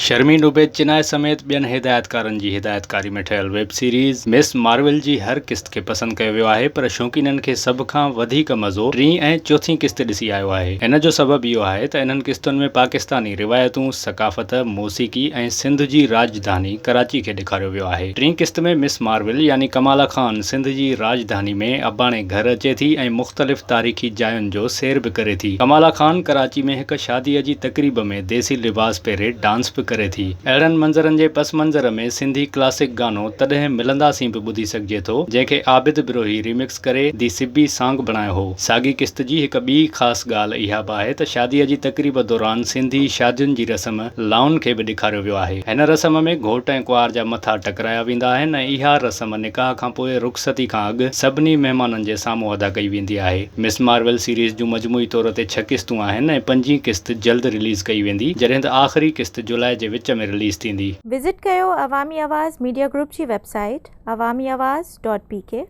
शर्मी डुबे चिनाय समेत ॿियनि हिदायतकारनि जी हिदायतकारी में ठहियल वेब सीरीज़ मिस मार्वल जी हर क़िस्त खे पसंदि कयो वियो आहे, पर शौक़ीननि खे सभ खां वधीक मज़ो टीं ऐं चौथीं क़िस्त ॾिसी आयो आहे। इन जो सबबु इहो आहे त इन्हनि क़िस्तुनि में पाकिस्तानी रिवायतूं, सक़ाफ़त, मौसीक़ी ऐं सिंध जी राजधानी कराची खे ॾेखारियो वियो आहे। टीं क़िस्त में मिस मार्वल यानी कमाला ख़ान सिंध जी राजधानी में अबाणे घर अचे थी ऐं मुख़्तलिफ़ तारीख़ी जायुनि जो सैर बि करे थी। कमाला ख़ान कराची में हिकु शादीअ जी तक़रीब में देसी लिबास पहिरे डांस बि करे थी। अहिड़नि मंज़रनि जे पस मंज़र में सिंधी क्लासिक गानो तॾहिं मिलंदासीं बि ॿुधी सघिजे थो, जंहिंखे आबिद बिरोही रिमिक्स करे दी सिब्बी सॉन्ग बणायो हो। साॻी क़िस्त जी हिकु ॿी ख़ासि ॻाल्हि इहा बि आहे त शादीअ जी तक़रीब दौरान सिंधी शादियुनि जी रस्म लाउन खे बि ॾेखारियो वियो आहे। हिन रस्म में घोट ऐं कुंवार जा मथा टकराया वेंदा आहिनि ऐं इहा रस्म निकाह खां पोइ रुख़सती खां अॻु सभिनी महिमाननि जे साम्हूं अदा कई वेंदी आहे। मिस मार्वल सीरीज़ जूं मजमूई तौर ते 6 क़िस्तूं आहिनि ऐं 5हीं क़िस्त जल्द रिलीज़ कई वेंदी, जॾहिं त आख़िरी क़िस्त जुलाई जे विच में रिलीज़ थींदी। विज़िट कयो अवामी आवाज़ मीडिया ग्रुप जी वेबसाइट awamiawaz.pk।